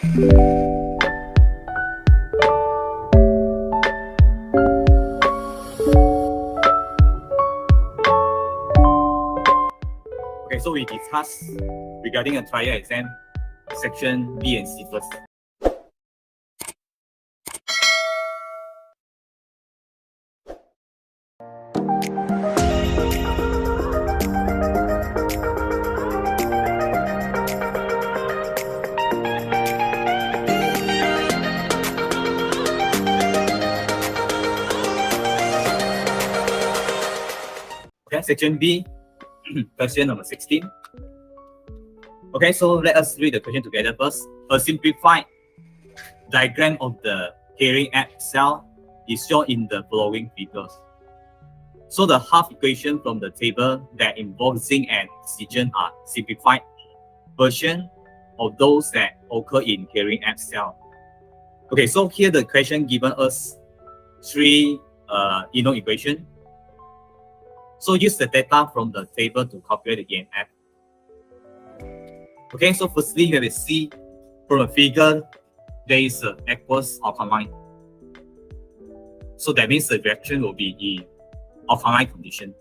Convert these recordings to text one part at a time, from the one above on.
Okay, so we discuss regarding a trial exam, section B and C first. Okay, section B, question number 16. Okay, so let us read the question together first. A simplified diagram of the carrying app cell is shown in the following figures. So the half equation from the table that involve zinc and oxygen are simplified version of those that occur in carrying app cell. Okay, so here the question given us three equation. So use the data from the table to calculate the EMF. Okay, so firstly you have to see from a figure there is an aqueous alkaline. So that means the reaction will be in alkaline condition.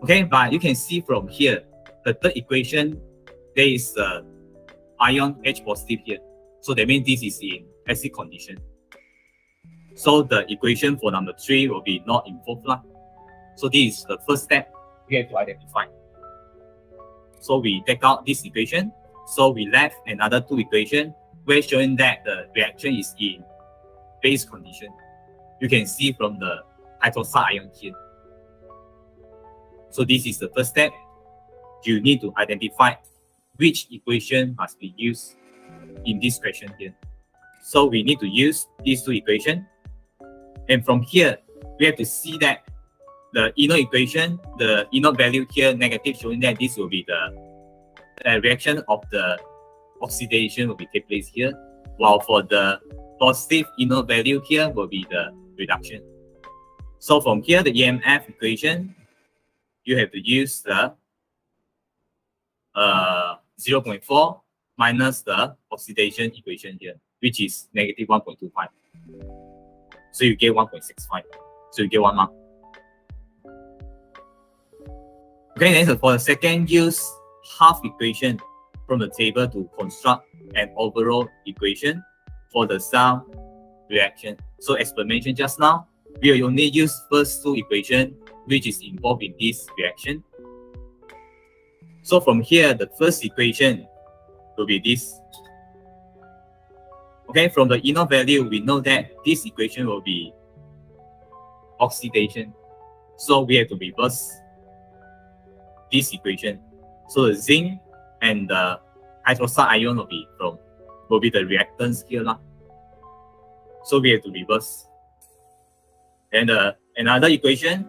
Okay, but you can see from here the third equation there is the ion H positive here. So that means this is in acid condition. So the equation for number 3 will be not involved. So this is the first step we have to identify. So we take out this equation. So we left another two equations where showing that the reaction is in base condition. You can see from the hydroxide ion here. So this is the first step. You need to identify which equation must be used in this question here. So we need to use these two equations. And from here, we have to see that the inner equation, the inner value here negative, showing that this will be the reaction of the oxidation will be take place here, while for the positive inner value here will be the reduction. So from here, the EMF equation, you have to use the 0.4 minus the oxidation equation here, which is negative 1.25. So you get 1.65. So you get 1 mark. Okay, then so for the second, use half equation from the table to construct an overall equation for the cell reaction. So as per mentioned just now, we will only use first two equations which is involved in this reaction. So from here, the first equation will be this. Okay, from the inner value, we know that this equation will be oxidation. So we have to reverse this equation. So the zinc and the hydroxide ion will be the reactants here. So we have to reverse. And another equation,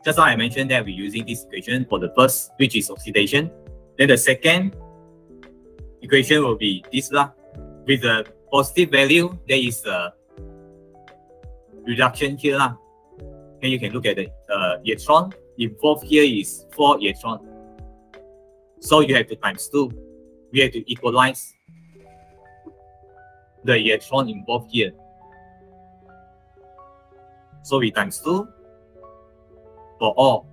just now I mentioned that we're using this equation for the first, which is oxidation. Then the second equation will be this with the positive value, there is a reduction here. And you can look at the electron involved here is 4 electrons. So you have to times 2. We have to equalize the electron involved here. So we times 2 for all.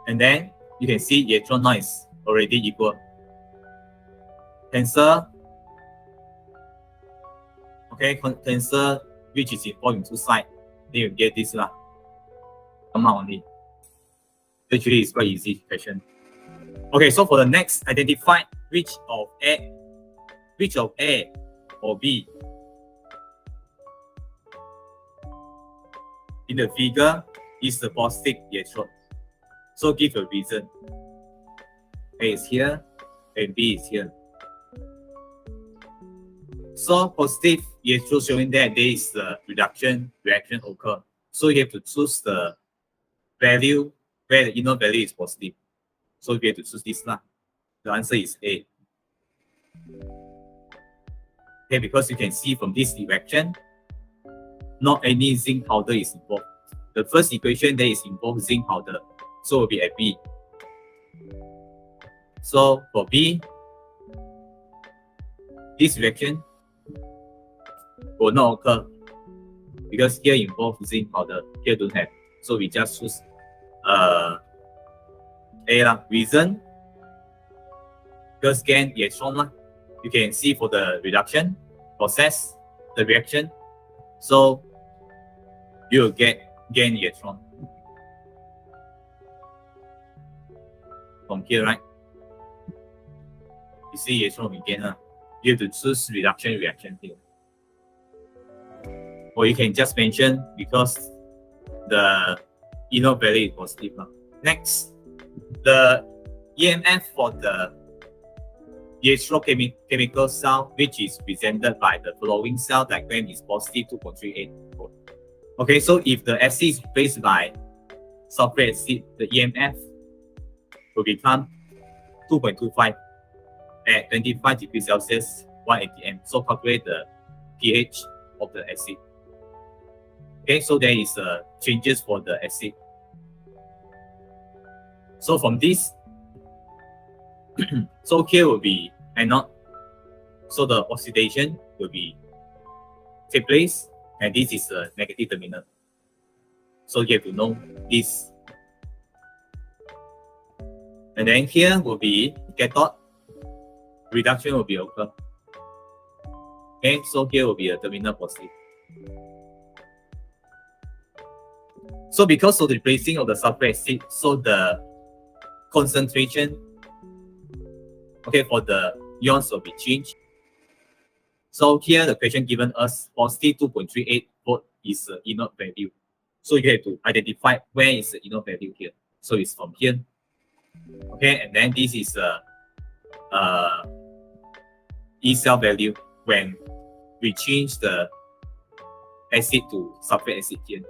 And then you can see electron now is already equal. Cancel. Okay, cancel which is involved in two sides. Then you get this amount only. Actually, it's quite easy question. Okay, so for the next, identify which of A or B in the figure is the positive electron. So give a reason. A is here and B is here. So positive electron showing that there is a reaction occur. So you have to choose the value where the inner value is positive. So we have to choose this. The answer is A. Okay, because you can see from this reaction, not any zinc powder is involved. The first equation there is involved zinc powder. So it will be at B. So for B, this reaction will not occur because here involve zinc powder, here don't have. So we just choose A lah. Reason, because gain electron lah. You can see for the reduction process, the reaction. So you will get gain electron from here, right? You see electron we gain. You have to choose reduction reaction here. Or you can just mention because the inner value is positive. Next, the EMF for the electrochemical cell, which is presented by the following cell diagram, is positive 2.38 volt. Okay, so if the acid is replaced by sulfuric acid, the EMF will become 2.25 at 25 degrees Celsius, 1 atm. So calculate the pH of the acid. Okay, so there is changes for the acid. So from this, so here will be anode. So the oxidation will be take place, and this is a negative terminal. So you have to know this. And then here will be cathode. Reduction will be occur. Okay, so here will be a terminal positive. So because of the replacing of the sulfuric acid, so the concentration, okay, for the ions will be changed. So here the question given us positive 2.38 volt is the inert value. So you have to identify where is the inert value here. So it's from here. Okay, and then this is E cell value when we change the acid to sulfuric acid here.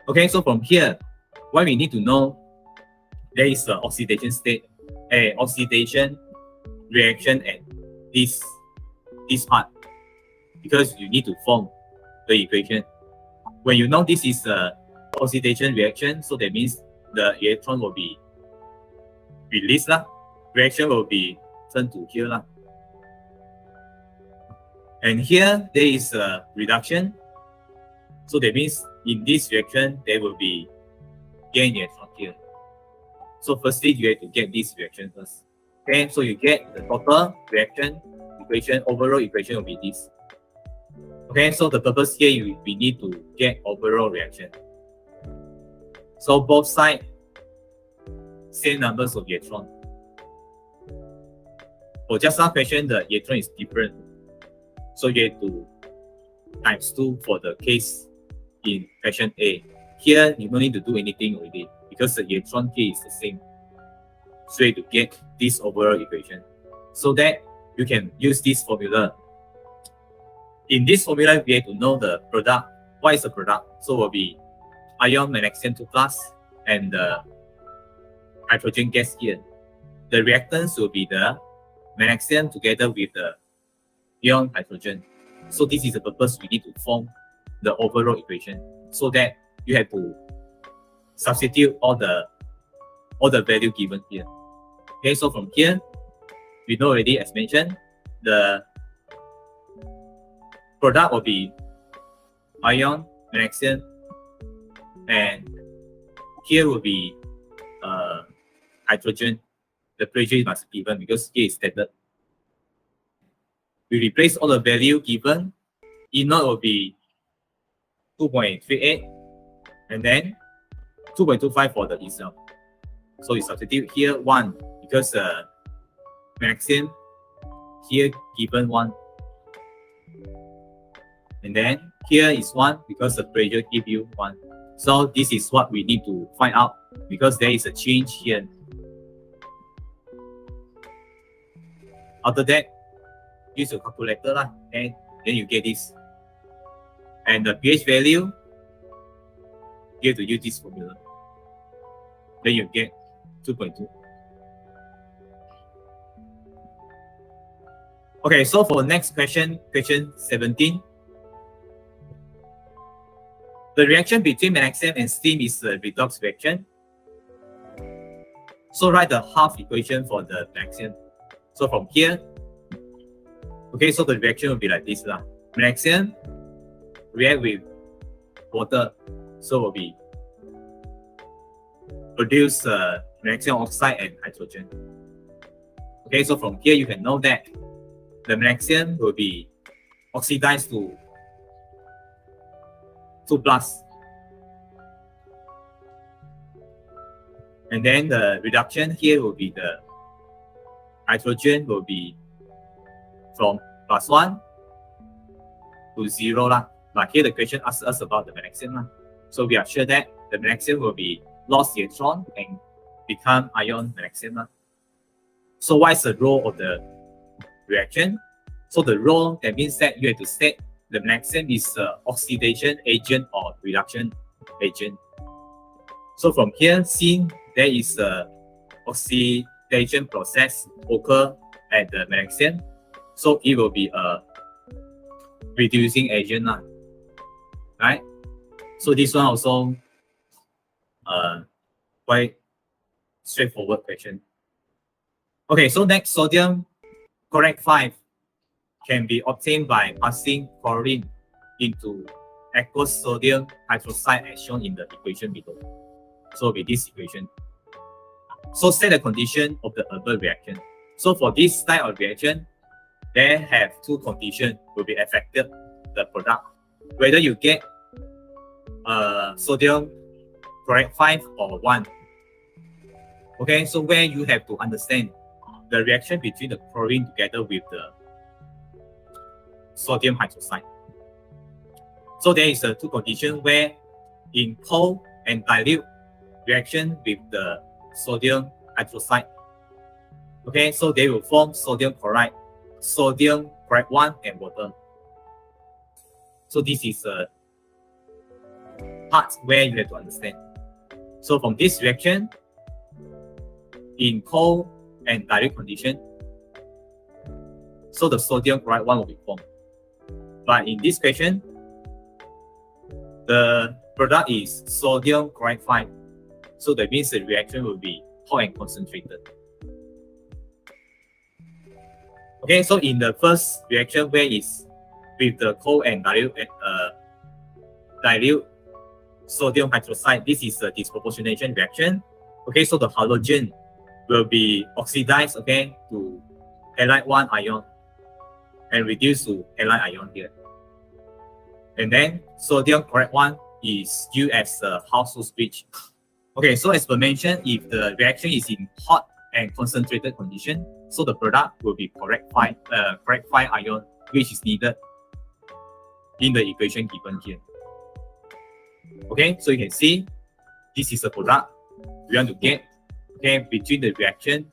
Okay, so from here, what we need to know, there is an oxidation state, oxidation reaction at this part, because you need to form the equation. When you know this is a oxidation reaction, so that means the electron will be released lah. Reaction will be turned to here lah. And here there is a reduction. So that means in this reaction there will be gain electron here. So firstly you have to get this reaction first. Okay, so you get the total reaction equation, overall equation will be this. Okay, so the purpose here we need to get overall reaction. So both sides same numbers of electron. For just now question, the electron is different. So you have to times 2 for the case in question A. Here you don't need to do anything already because the electron here is the same. So you have to get this overall equation. So that you can use this formula. In this formula, we have to know the product. What is the product? So will be ion magnesium 2+ and the hydrogen gas here. The reactants will be the magnesium together with the ion hydrogen. So this is the purpose we need to form the overall equation. So that you have to substitute all the value given here. Okay, so from here, we know already as mentioned, the product will be ion, magnesium, and here will be hydrogen. The pressure must be given because here is standard. We replace all the value given. Inert will be 2.38 and then 2.25 for the E cell. So you substitute here 1 because magnesium here given 1. And then here is 1 because the pressure give you 1. So this is what we need to find out because there is a change here. After that, use your calculator lah, and then you get this. And the pH value, you have to use this formula. Then you get 2.2. Okay, so for next question, question 17. The reaction between magnesium and steam is a redox reaction. So write the half equation for the magnesium. So from here, Okay, so the reaction will be like this lah. Magnesium react with water, so will be produce magnesium oxide and hydrogen. Okay, so from here you can know that the magnesium will be oxidized to 2+. And then the reduction here will be the hydrogen will be from +1 to 0 lah. But here the question asks us about the magnesium lah. So we are sure that the magnesium will be lost electron and become ion magnesium lah. So what is the role of the reaction? So the role, that means that you have to state the magnesium is oxidation agent or reduction agent. So from here, since there is a oxidation process occur at the magnesium, so it will be a reducing agent lah, right? So this one also quite straightforward question. Okay, so next, sodium chloride 5 can be obtained by passing chlorine into aqueous sodium hydroxide as shown in the equation below. So with this equation. So set the condition of the above reaction. So for this type of reaction, there have two conditions will be affected the product. Whether you get sodium chloride 5 or 1. Okay, so where you have to understand the reaction between the chlorine together with the sodium hydroxide. So there is two conditions where in cold and dilute reaction with the sodium hydroxide. Okay, so they will form sodium chloride 1 and water. So this is a part where you have to understand. So from this reaction, in cold and dilute condition, so the sodium chloride 1 will be formed. But in this question, the product is sodium chloride 5. So that means the reaction will be hot and concentrated. Okay, so in the first reaction where is with the cold and dilute sodium hydroxide, this is a disproportionation reaction. Okay, so the halogen will be oxidized, okay, to halide 1 ion and reduced to halide ion here. And then sodium chloride 1 is used as a household bleach. Okay, so as per mentioned, if the reaction is in hot and concentrated condition, so the product will be correct 5 ion, which is needed in the equation given here. Okay, so you can see this is a product we want to get, okay, between the reaction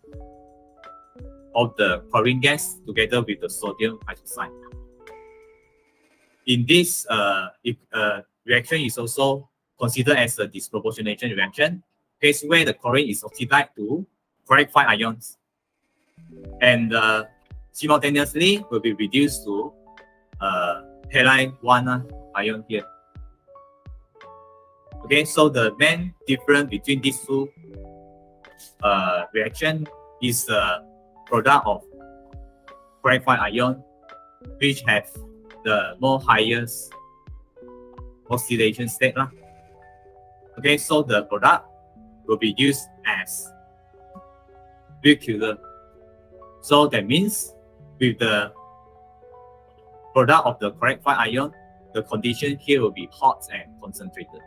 of the chlorine gas together with the sodium hydroxide. In this reaction is also considered as a disproportionation reaction, case where the chlorine is oxidized to chloride 5 ions and simultaneously will be reduced to halide 1 ion here. Okay, so the main difference between these two reaction is the product of chloride 5 ion, which have the more highest oxidation state lah. Okay, so the product will be used as circular. So that means with the product of the chloride 5 ion, the condition here will be hot and concentrated.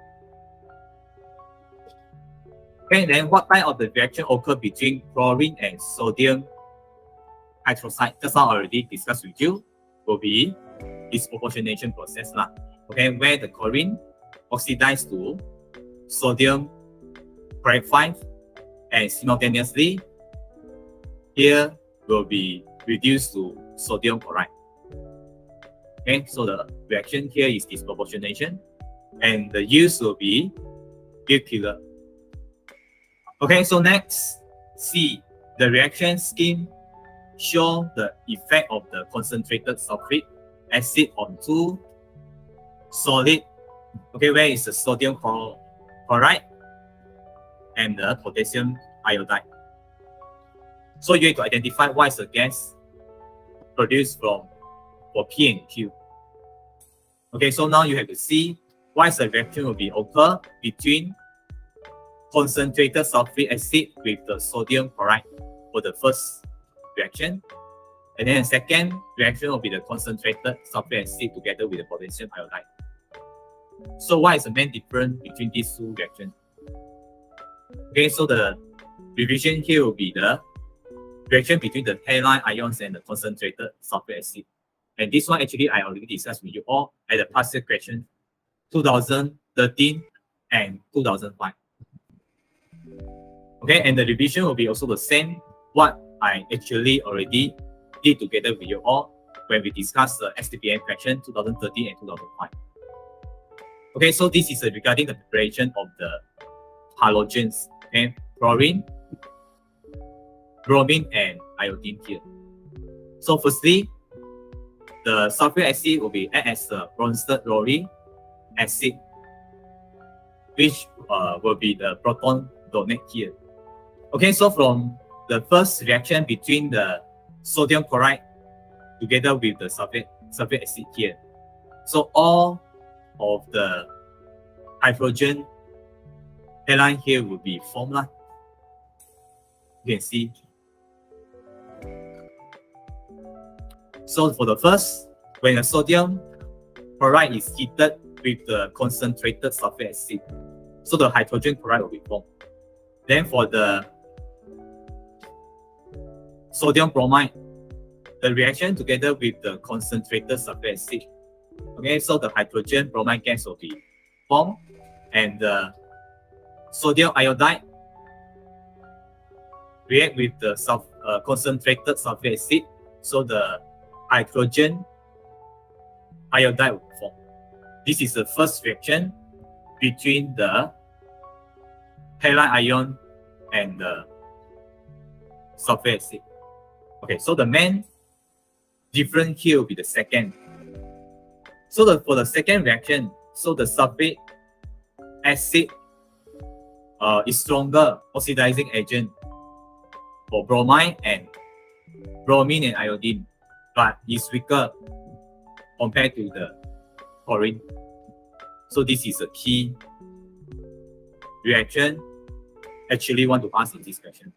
Okay, then what type of the reaction occur between chlorine and sodium hydroxide? Just now already discussed with you, will be disproportionation process lah. Okay, where the chlorine oxidized to sodium chloride 5 and simultaneously here will be reduced to sodium chloride. Okay, so the reaction here is disproportionation and the use will be circular. Okay, so next, C, the reaction scheme show the effect of the concentrated sulfuric acid on two solid, okay, where is the sodium chloride and the potassium iodide. So you have to identify what is the gas produced from for P and Q. Okay, so now you have to see why the reaction will be occur between concentrated sulfuric acid with the sodium chloride for the first reaction. And then the second reaction will be the concentrated sulfuric acid together with the potassium iodide. So what is the main difference between these two reactions? Okay, so the revision here will be the reaction between the halide ions and the concentrated sulfuric acid. And this one actually I already discussed with you all at the past year question 2013 and 2005. Okay, and the revision will be also the same what I actually already did together with you all when we discussed the STPM question 2013 and 2005. Okay, so this is regarding the preparation of the halogens, okay, chlorine, bromine, and iodine here. So firstly, the sulfuric acid will be act as the bronzed acid, which will be the proton donate here. Okay, so from the first reaction between the sodium chloride together with the sulfuric acid here, so all of the hydrogen halide here will be formed. You can see. So for the first, when the sodium chloride is heated with the concentrated sulfuric acid, so the hydrogen chloride will be formed. Then for the sodium bromide, the reaction together with the concentrated sulfuric acid, okay, so the hydrogen bromide gas will be formed, and the sodium iodide react with the concentrated sulfuric acid, so the hydrogen iodide will form. This is the first reaction between the halide ion and the sulfuric acid. Okay, so the main difference here will be the second. So for the second reaction, so the sulfuric acid is stronger oxidizing agent for bromine and iodine, but is weaker compared to the chlorine. So this is a key reaction actually want to ask in this question.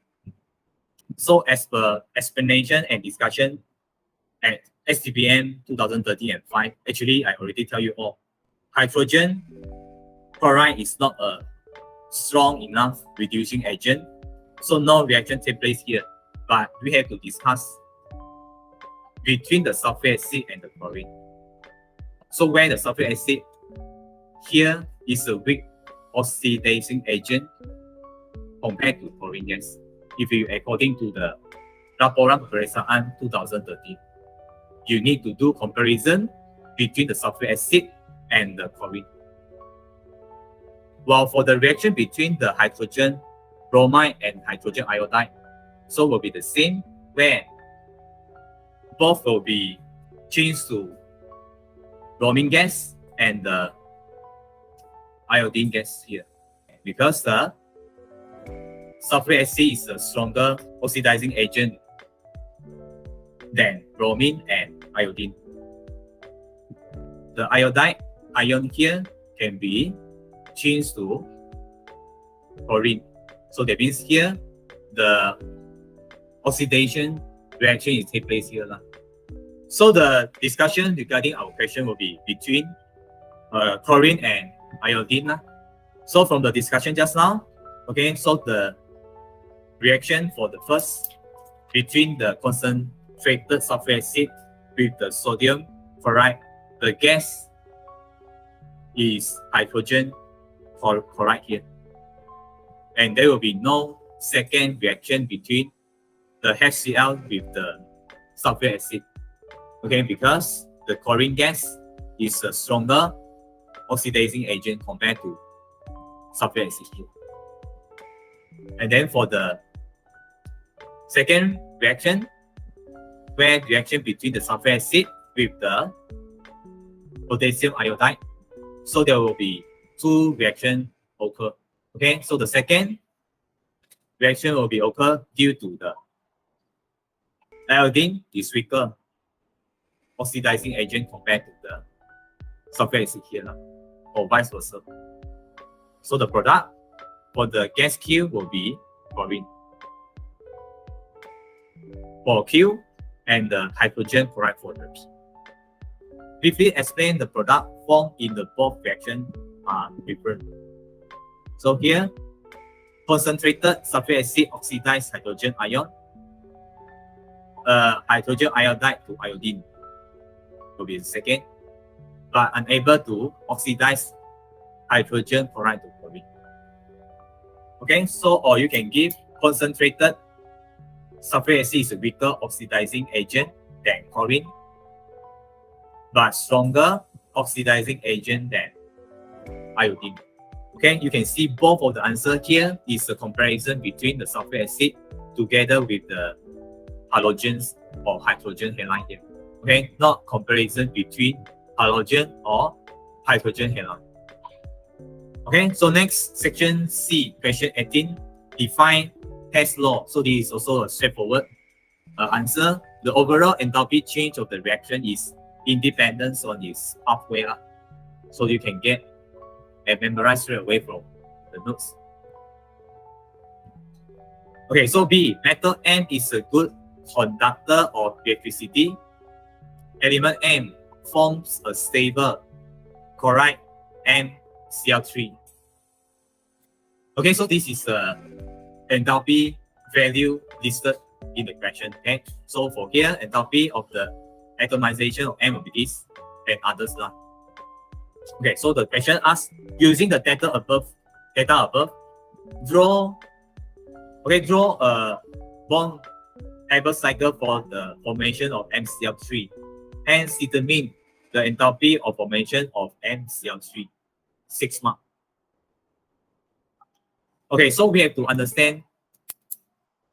So as per explanation and discussion at STPM 2013 and 5, actually I already tell you all, hydrogen chloride is not a strong enough reducing agent, so no reaction take place here, but we have to discuss between the sulfuric acid and the chlorine. So where the sulfuric acid here is a weak oxidizing agent compared to chlorine gas. If you according to the Laporan Peperiksaan 2013, you need to do comparison between the sulfuric acid and the chlorine. While for the reaction between the hydrogen bromide and hydrogen iodide, so will be the same, where both will be changed to bromine gas and the iodine gas here, because the sulfuric acid is a stronger oxidizing agent than bromine and iodine. The iodide ion here can be changed to chlorine. So that means here the oxidation reaction is take place here. So the discussion regarding our question will be between chlorine and iodine. So from the discussion just now, okay, so the reaction for the first between the concentrated sulfuric acid with the sodium chloride, the gas is hydrogen chloride here, and there will be no second reaction between the HCl with the sulfuric acid, okay, because the chlorine gas is a stronger oxidizing agent compared to sulfuric acid here. And then for the second reaction, where reaction between the sulfuric acid with the potassium iodide, so there will be two reactions occur. Okay, so the second reaction will be occur due to the iodine is weaker oxidizing agent compared to the sulfuric acid here, or vice versa. So the product for the gas Q will be chlorine. For Q and the hydrogen chloride for the P. Briefly explain the product formed in the both reaction are different. So here, concentrated sulfuric acid oxidized hydrogen ion, hydrogen iodide to iodine will be the second, but unable to oxidize hydrogen chloride to chlorine. Okay, so or you can give concentrated sulfuric acid is a weaker oxidizing agent than chlorine, but stronger oxidizing agent than iodine. Okay, you can see both of the answer here is a comparison between the sulfuric acid together with the halogens or hydrogen halide here. Okay, not comparison between halogen or hydrogen halide. Okay, so next section C, question 18, define Hess law. So this is also a straightforward answer. The overall enthalpy change of the reaction is independent on its pathway. So you can get and memorize straight away from the notes. Okay, so B, metal M is a good conductor of electricity. Element M forms a stable chloride MCl3. Okay, so this is the enthalpy value listed in the question. Okay, so for here, enthalpy of the atomization of M will be this and others lah. Okay, so the question asks, using the data above, draw a bond Haber cycle for the formation of MCl3. Hence, determine the enthalpy of formation of MCl3. 6 marks. Okay, so we have to understand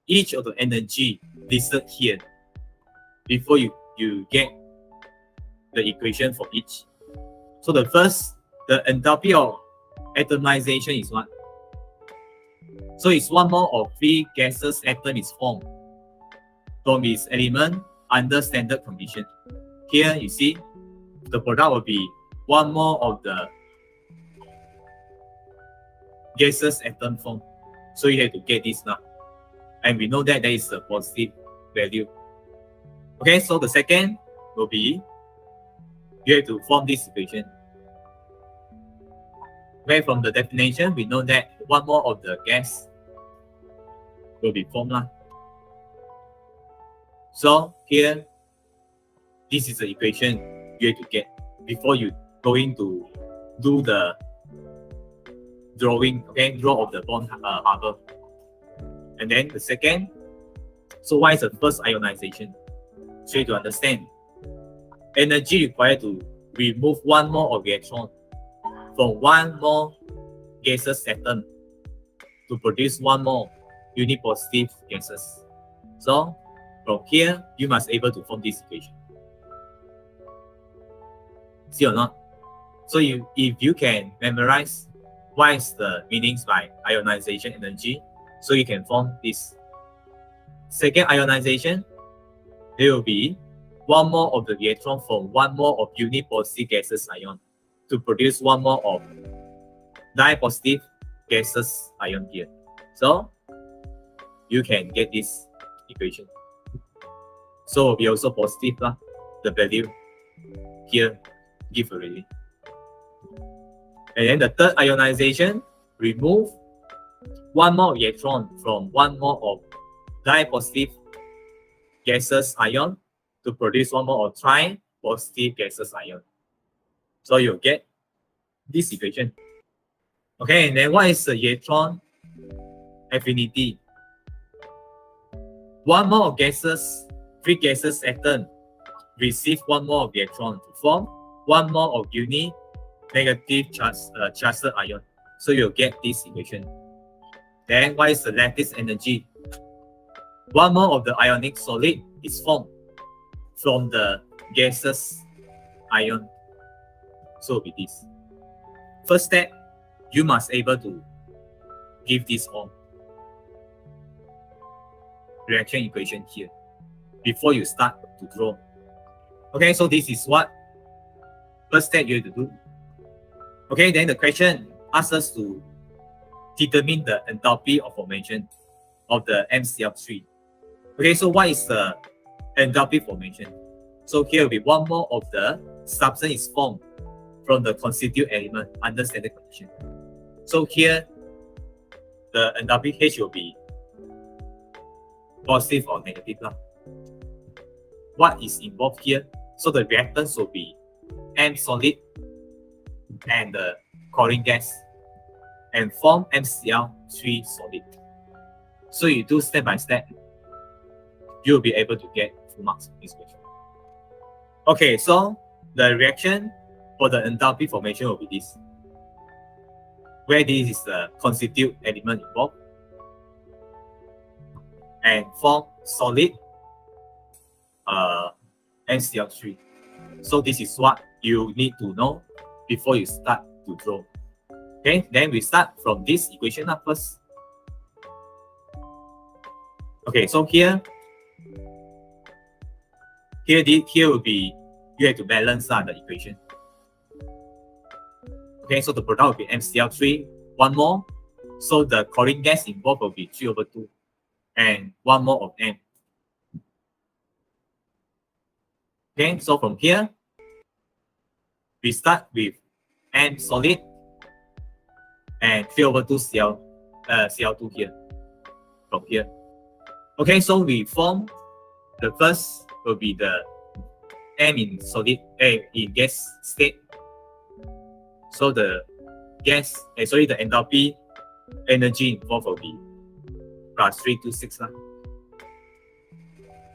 each of the energy listed here before you get the equation for each. So the first, the enthalpy of atomization is what? So it's 1 mole of free gaseous atom is formed from its element under standard condition. Here you see the product will be 1 mole of the gaseous atom form. So you have to get this now. And we know that there is a positive value. Okay, so the second will be you have to form this equation. Okay, from the definition, we know that 1 mole of the gas will be formed. So here, this is the equation you have to get before you going to do the drawing, okay, draw of the bond harbor. And then the second, so what is the first ionization? So you have to understand, energy required to remove 1 mole of electron from 1 mole gaseous atom to produce 1 mole unipositive gases. So from here, you must able to form this equation. See or not? So if you can memorize what is the meanings by ionization energy, so you can form this. Second ionization, there will be 1 mole of the electron from 1 mole of unipositive gaseous ion to produce 1 mole of dipositive gaseous ion here. So you can get this equation. So will be also positive the value here give already. And then the third ionization, remove 1 mole of electron from 1 mole of dipositive gaseous ion to produce 1 mole of tri-positive gaseous ion. So you'll get this equation. Okay, and then what is the electron affinity? 1 mole of gases, free gaseous atom receive 1 mole of electron to form 1 mole of negative charged ion. So you'll get this equation. Then what is the lattice energy? 1 mole of the ionic solid is formed from the gaseous ion. So it'll be this. First step, you must able to give this form. Reaction equation here before you start to draw. Okay, so this is what first step you have to do. Okay, then the question asks us to determine the enthalpy of formation of the MCl3. Okay, so what is the enthalpy formation? So here will be 1 mole of the substance is formed from the constituent element under standard condition. So here the enthalpy H will be positive or negative. What is involved here? So the reactants will be M solid and the chlorine gas and form MCl3 solid. So you do step by step, you will be able to get full marks in this question. Okay, so the reaction for the enthalpy formation will be this, where this is the constituent element involved and form solid MCl3. So this is what you need to know before you start to draw. Okay, then we start from this equation up first. Okay, so here will be, you have to balance the equation. Okay, so the product will be MCl3, 1 mole. So the chlorine gas involved will be 3/2 and 1 mole of M. Okay, so from here, we start with M solid and 3/2 Cl2 here, from here. Okay, so we form, the first will be the M in solid, in gas state. So the gas, the enthalpy energy involved will be plus 326.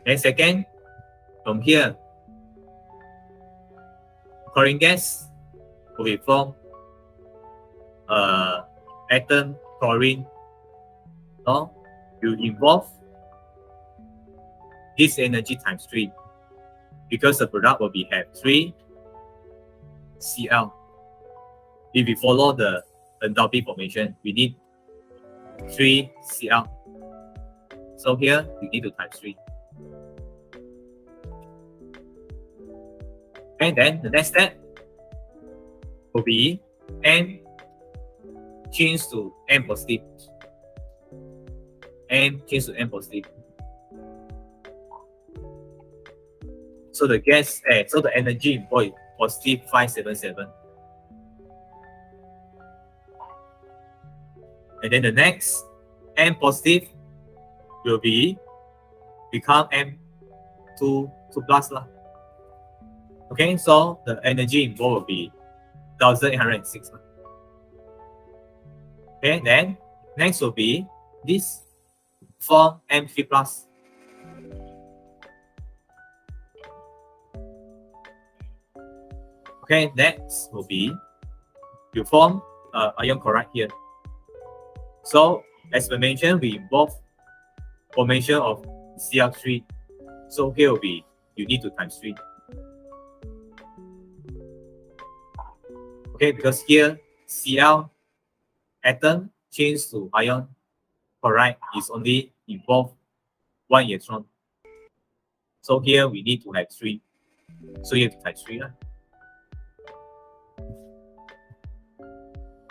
Then second, from here, chlorine gas will be from atom chlorine. No, you involve this energy times 3 because the product will be have 3 Cl. If we follow the enthalpy formation, we need 3 Cl. So here we need to times 3. And then the next step will be M change to M positive. M change to M positive. So the gas, so the energy involved is positive 577. And then the next M positive will be become M2 plus lah. Okay, so the energy involved will be 1806. Okay, then next will be this form M3 plus. Okay, next will be you form ion chloride here. So as we mentioned, we involve formation of Cl3. So here will be you need to times 3. Okay, because here Cl atom change to ion chloride is only involve 1 electron. So here we need to have 3. So you have to times 3.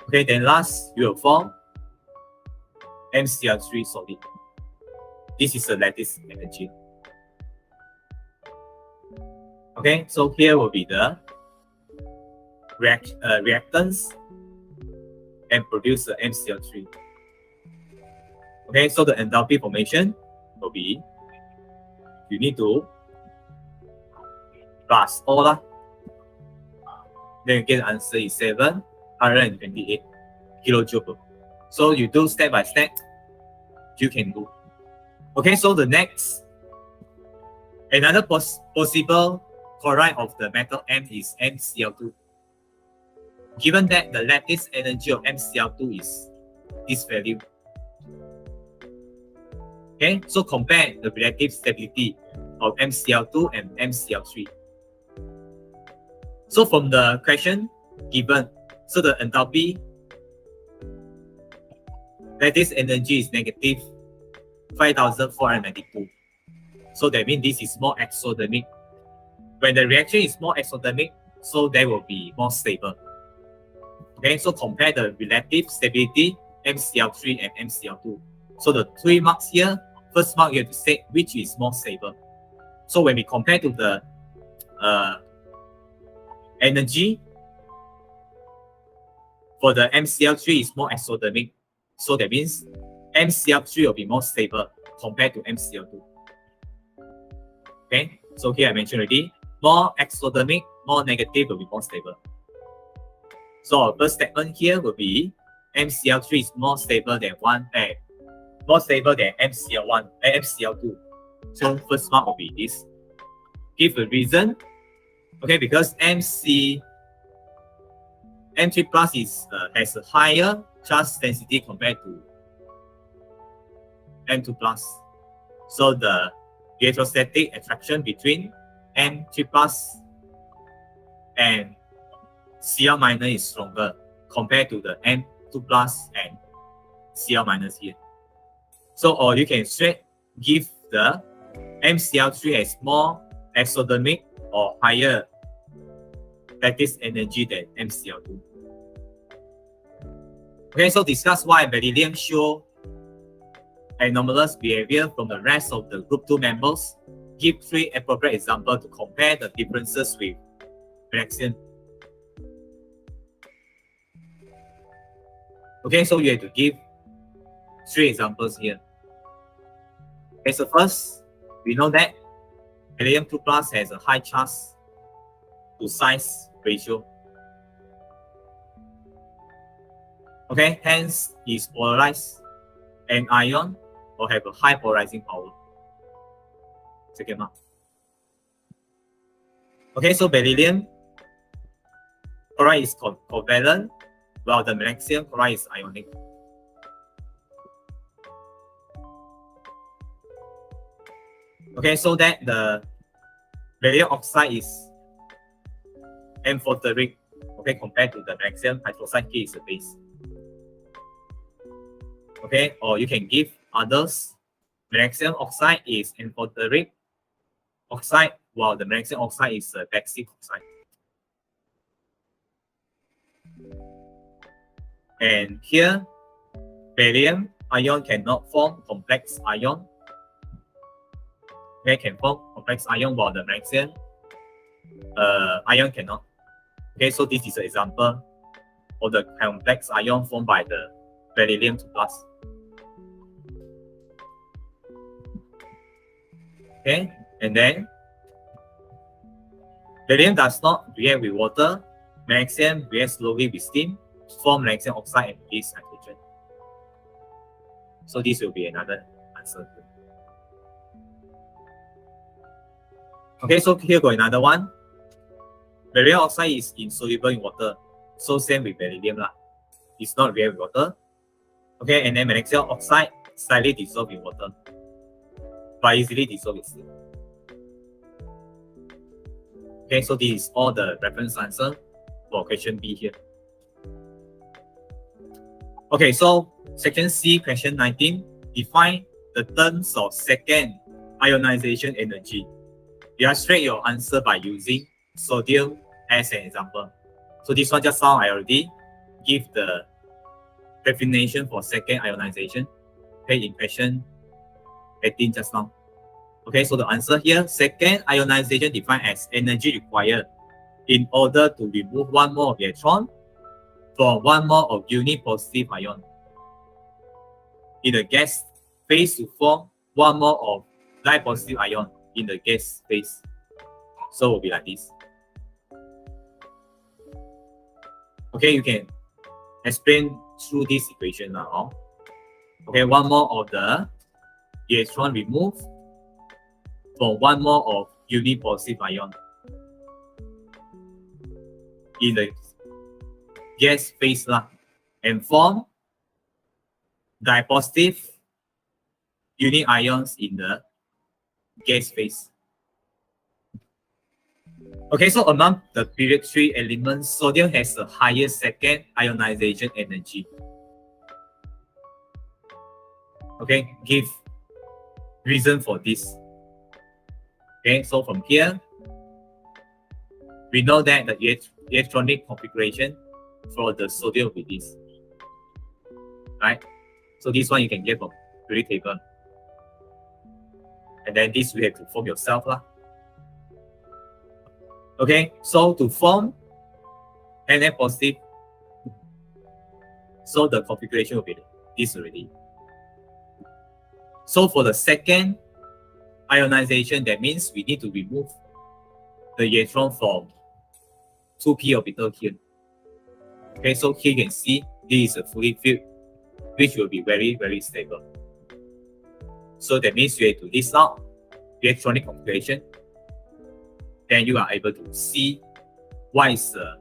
Okay, then last you will form MCl3 solid. This is the lattice energy. Okay, so here will be the reactants and produce the MCl3. Okay, so the enthalpy formation will be, you need to plus all that. Then you get the answer is 728 kilojoule. So you do step by step, you can do. Okay, so the next, another possible chloride of the metal M is MCl2. Given that the lattice energy of MCl2 is this value. Okay, so compare the relative stability of MCl2 and MCl3. So from the question given, so the enthalpy lattice energy is negative 5492. So that means this is more exothermic, when the reaction is more exothermic, so they will be more stable. Okay, so compare the relative stability MCl3 and MCl2. So the 3 marks here, first mark you have to say which is more stable. So when we compare to the energy, for the MCl3 is more exothermic. So that means MCl3 will be more stable compared to MCl2. Okay, so here I mentioned already, more exothermic, more negative will be more stable. So our first statement here will be MCl3 is more stable than more stable than MCl2. So first mark will be this. Give a reason. Okay, because M3 plus has a higher charge density compared to M2 plus. So the electrostatic attraction between M3 plus and Cl minus is stronger compared to the M2 plus and Cl minus here. So, or you can straight give the MCl3 as more exothermic or higher lattice energy than MCl2. Okay, so discuss why beryllium show anomalous behavior from the rest of the group 2 members. Give 3 appropriate examples to compare the differences with reaction. Okay, so you have to give 3 examples here. Okay, so first, we know that beryllium 2 plus has a high charge to size ratio. Okay, hence is polarized an ion or have a high polarizing power. Second mark. Okay, so beryllium chloride is covalent, while the magnesium chloride is ionic. Okay, so that the beryllium oxide is amphoteric, okay, compared to the magnesium hydroxide K is a base. Okay, or you can give others. Magnesium oxide is amphoteric oxide, while the magnesium oxide is a basic oxide. And here, beryllium ion cannot form complex ion. Okay, can form complex ion, while the magnesium ion cannot. Okay, so this is an example of the complex ion formed by the beryllium 2 plus. Okay, and then beryllium does not react with water. Magnesium reacts slowly with steam, form magnesium oxide and release hydrogen. So this will be another answer. Okay, so here go another one. Beryllium oxide is insoluble in water. So same with beryllium lah. It's not react with water. Okay, and then magnesium oxide slightly dissolved in water, but easily dissolved in steam. Okay, so this is all the reference answer for question B here. Okay, so section C, question 19, define the terms of second ionization energy. Illustrate your answer by using sodium as an example. So this one just now I already give the definition for second ionization. Okay, in question 18 just now. Okay, so the answer here, second ionization defined as energy required in order to remove one mole of electron from one mole of unipositive ion in the gas phase to form one mole of dipositive ion in the gas phase. So it will be like this. Okay, you can explain through this equation now. Okay, one mole of the electron removed from one mole of unipositive ion in the gas phase and form dipositive unit ions in the gas phase. Okay, so among the period 3 elements, sodium has the highest second ionization energy. Okay, give reason for this. Okay, so from here, we know that the electronic configuration for the sodium will be this, right? So this one you can get from periodic table. And then this you have to form yourself lah. Okay, so to form Na positive, so the configuration will be this already. So for the second ionization, that means we need to remove the electron from 2p orbital here. Okay, so here you can see this is a fully filled, which will be very, very stable. So that means you have to list out the electronic configuration. Then you are able to see what is the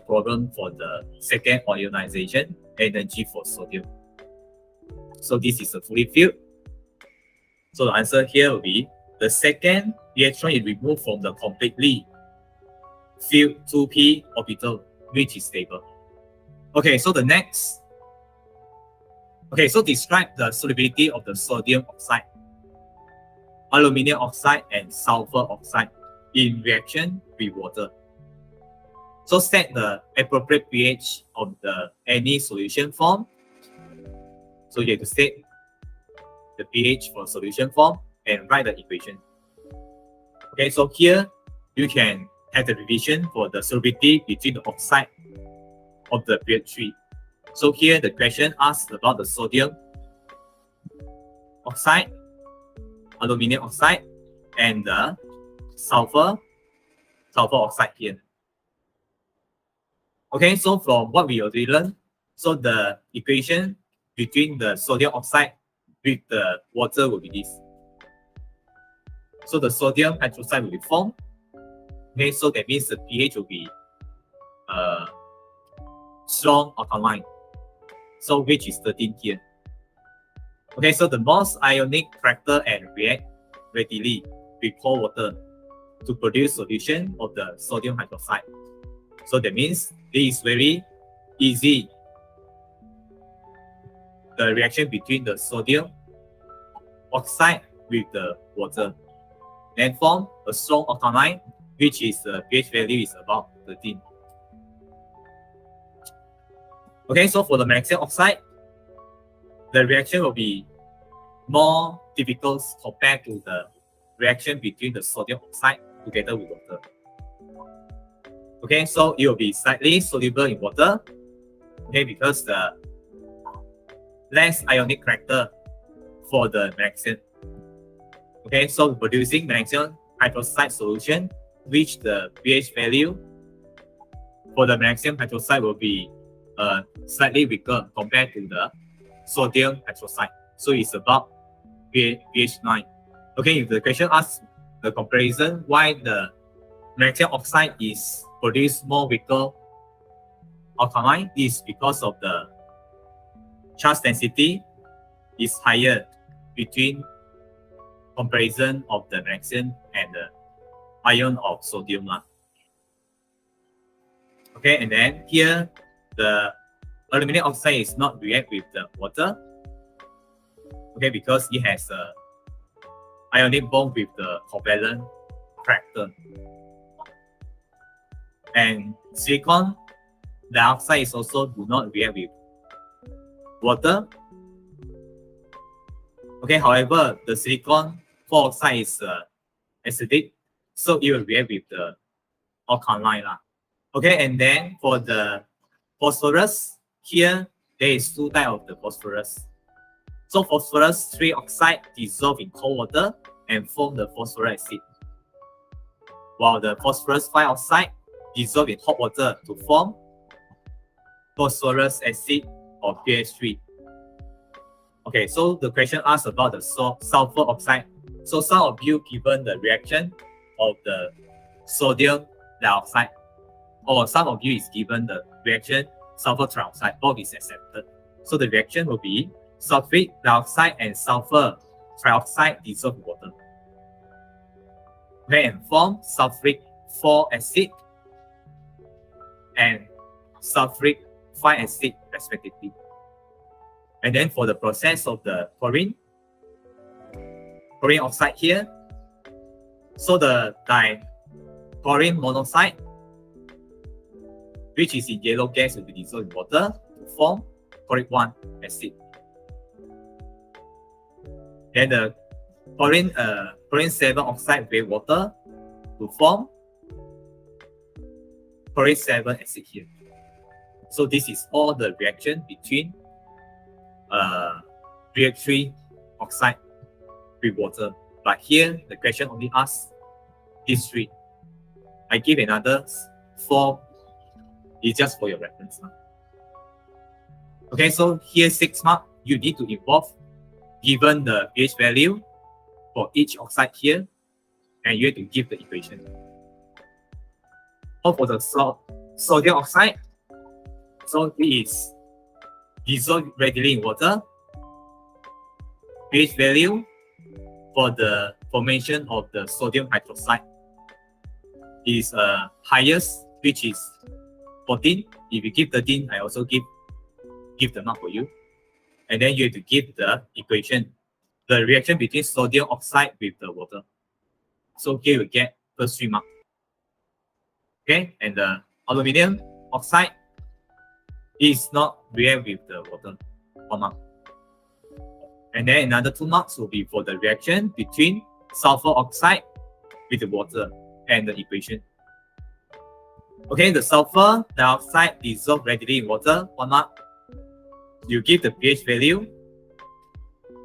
problem for the second ionization energy for sodium. So this is a fully filled. So the answer here will be the second electron is removed from the completely filled 2p orbital, which is stable. Okay, so the next. Okay, so describe the solubility of the sodium oxide, aluminum oxide, and sulfur oxide in reaction with water. So set the appropriate pH of any solution form. So you have to set the pH for solution form and write the equation. Okay, so here you can have the division for the solubility between the oxide of the period 3. So here the question asks about the sodium oxide, aluminum oxide, and the sulfur oxide here. Okay, so from what we already learned, so the equation between the sodium oxide with the water will be this. So the sodium hydroxide will be formed. Okay, so that means the pH will be strong alkaline. So which is 13 here. Okay, so the most ionic character and react readily with cold water to produce solution of the sodium hydroxide. So that means this is very easy. The reaction between the sodium oxide with the water, then form a strong alkaline, which is the pH value is about 13. Okay, so for the magnesium oxide, the reaction will be more difficult compared to the reaction between the sodium oxide together with water. Okay, so it will be slightly soluble in water. Okay, because the less ionic character for the magnesium. Okay, so producing magnesium hydroxide solution, which the pH value for the magnesium hydroxide will be slightly weaker compared to the sodium hydroxide. So it's about pH 9. Okay, if the question asks the comparison why the magnesium oxide is produced more weaker alkaline, is because of the charge density is higher between comparison of the magnesium and the ion of sodium. Okay, and then here the aluminum oxide is not react with the water. Okay, because it has a ionic bond with the covalent character. And silicon dioxide is also do not react with water. Okay, however, the silicon oxide is acidic, so it will react with the alkaline. Okay, and then for the phosphorus, here there is two types of the phosphorus. So phosphorus 3 oxide dissolve in cold water and form the phosphorus acid, while the phosphorus 5 oxide dissolve in hot water to form phosphorus acid or pH 3. Okay, so the question asks about the sulfur oxide. So some of you given the reaction of the sodium dioxide, or some of you is given the reaction sulfur trioxide, both is accepted. So the reaction will be sulfuric dioxide and sulfur trioxide dissolve in water. Okay, and form sulfuric 4 acid and sulfuric 5 acid respectively. And then for the process of the chlorine oxide here, so the chlorine monoxide, which is in yellow gas, will be dissolved in water to form chloric 1 acid. Then the chlorine 7 oxide with water to form chlorine 7 acid here. So this is all the reaction between reactory oxide with water. But here the question only asks these 3. I give another 4. It's just for your reference. Okay, so here 6 mark, you need to involve given the pH value for each oxide here, and you have to give the equation. Or for the sodium oxide, so it is dissolved readily in water. pH value for the formation of the sodium hydroxide is highest, which is 14. If you give 13, I also give the mark for you. And then you have to give the equation, the reaction between sodium oxide with the water. So here you get first 3 marks. Okay, and the aluminum oxide is not react with the water, 1 mark. And then another 2 marks will be for the reaction between sulfur oxide with the water and the equation. Okay, the sulfur dioxide dissolved readily in water, 1 mark. You give the pH value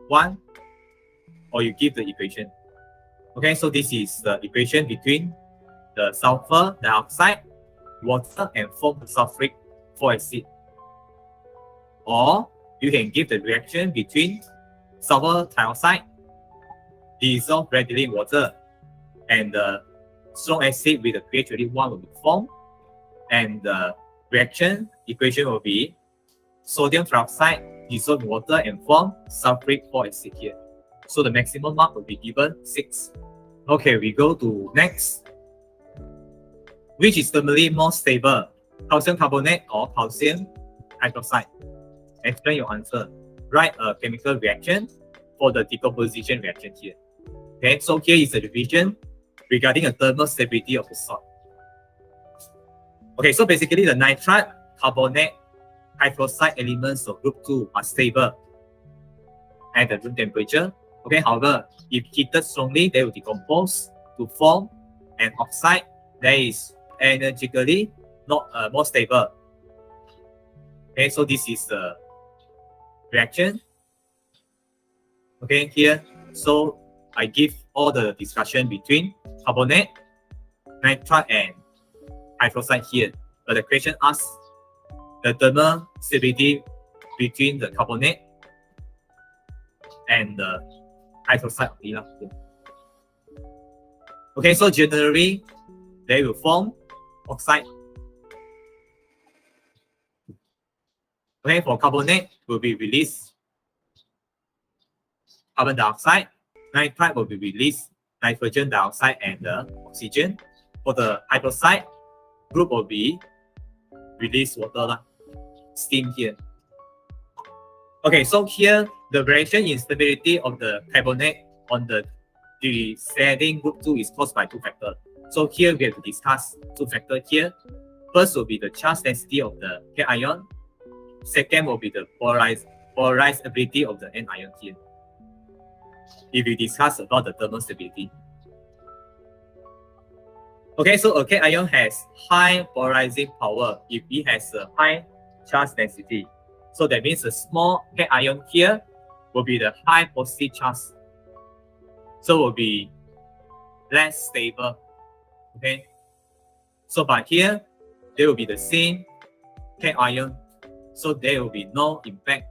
1, or you give the equation. Okay, so this is the equation between the sulfur dioxide, water, and form sulfuric 4 acid. Or you can give the reaction between sulfur dioxide dissolved readily in water and the strong acid with the pH value 1 will be formed, and the reaction equation will be sodium trioxide dissolved in water and form sulfuric 4 acid here. So the maximum mark will be given 6. Okay, we go to next. Which is thermally more stable, calcium carbonate or calcium hydroxide? Explain your answer. Write a chemical reaction for the decomposition reaction here. Okay, so here is the division regarding the thermal stability of the salt. Okay, so basically the nitrate, carbonate, hydroxide elements of group 2 are stable at the room temperature. Okay, however, if heated strongly, they will decompose to form an oxide that is energetically not more stable. Okay, so this is the reaction. Okay, here, so I give all the discussion between carbonate, nitrate, and hydroxide here. But the question asks the thermal stability between the carbonate and the hydroxide. Okay, so generally they will form oxide. Okay, for carbonate will be released carbon dioxide, nitrate will be released nitrogen dioxide and the oxygen. For the hydroxide group will be released water, steam here. Okay, so here the variation in stability of the carbonate on the descending group 2 is caused by 2 factors. So here we have to discuss 2 factors here. First will be the charge density of the cation. Second will be the polarizability of the anion here. If we discuss about the thermal stability. Okay, so a cation has high polarizing power if it has a high charge density. So that means the small cation here will be the high positive charge. So will be less stable. Okay. So but here there will be the same cation. So there will be no impact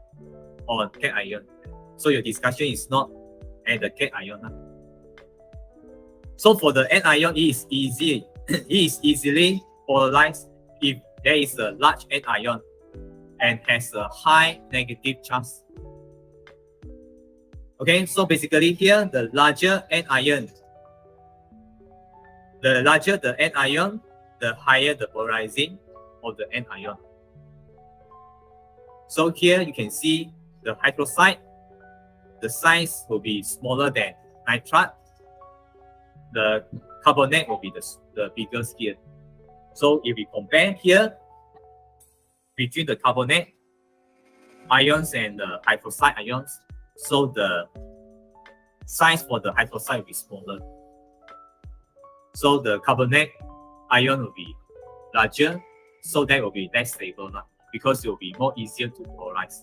on cation. So your discussion is not at the cation. So for the anion, it is easily polarized if there is a large anion and has a high negative charge. Okay, so basically here the larger anion, the higher the polarizing of the anion. So here you can see the hydroxide, the size will be smaller than nitrate. The carbonate will be the biggest here. So if we compare here between the carbonate ions and the hydroxide ions, so the size for the hydroxide will be smaller. So the carbonate ion will be larger, so that will be less stable because it will be more easier to polarize.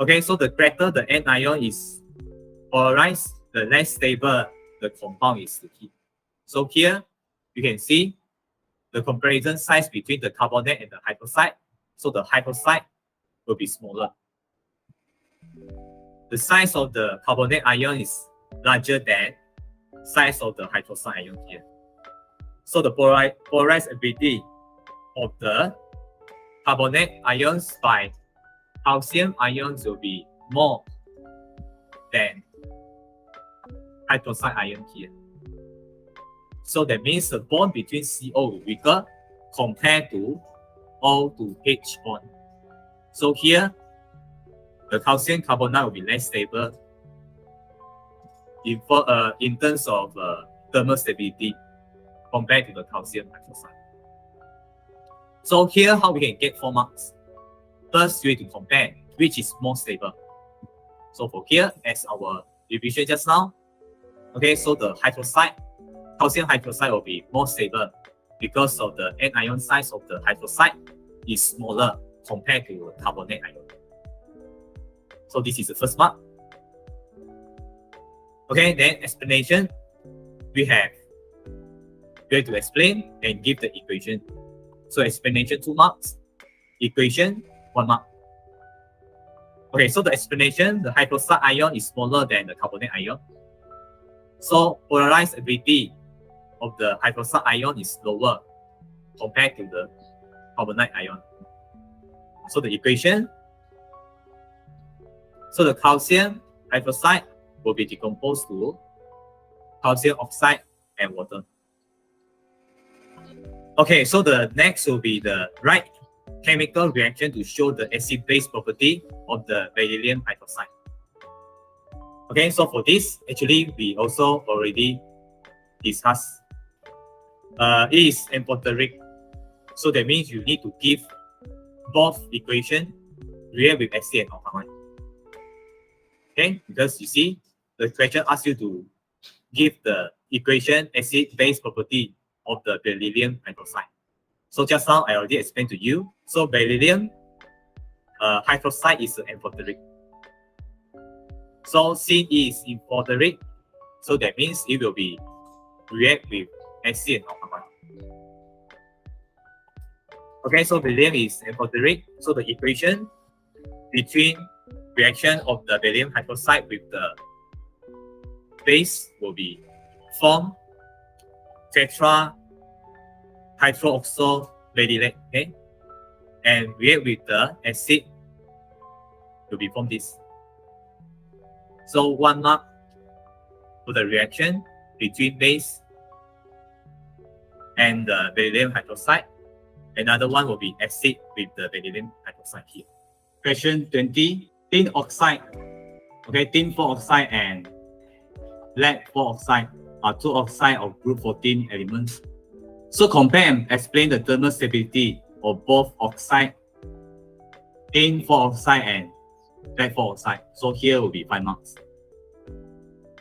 Okay, so the greater the N ion is polarized, the less stable the compound is to keep. So here you can see the comparison size between the carbonate and the hydroxide. So the hydroxide will be smaller. The size of the carbonate ion is larger than size of the hydroxide ion here. So the polarizability of the carbonate ions by calcium ions will be more than hydroxide ion here. So that means the bond between CO will be weaker compared to O to H bond. So here, the calcium carbonate will be less stable in terms of thermal stability compared to the calcium hydroxide. So here, how we can get 4 marks? First, we need to compare which is more stable. So for here, as our revision just now, okay, so the hydroxide, calcium hydroxide will be more stable because of the anion size of the hydroxide is smaller compared to carbonate ion. So this is the first mark. Okay, then explanation. We have to explain and give the equation. So explanation 2 marks, equation 1 mark. Okay, so the explanation, the hydroxide ion is smaller than the carbonate ion. So polarizability of the hydroxide ion is lower compared to the carbonate ion. So the equation, so the calcium hydroxide will be decomposed to calcium oxide and water. Okay, so the next will be the right chemical reaction to show the acid-base property of the beryllium hydroxide. Okay, so for this, actually, we also already discussed. It is amphoteric. So that means you need to give both equation react with acid and alkaline. Okay, because you see, the question asks you to give the equation acid-base property of the beryllium hydroxide. So just now I already explained to you. So beryllium hydroxide is amphoteric. So since it is amphoteric, so that means it will be react with acid and alkaline. Okay, so beryllium is amphoteric. So the equation between reaction of the beryllium hydroxide with the base will be form tetra hydroxyl berylate, okay, and react with the acid to be form this. So 1 mark for the reaction between base and the beryllium hydroxide. Another one will be acid with the beryllium hydroxide here. Question 20, tin oxide. Okay, tin 4 oxide and lead 4 oxide are 2 oxide of group 14 elements. So compare and explain the thermal stability of both oxide, tin 4 oxide and lead 4 oxide. So here will be 5 marks.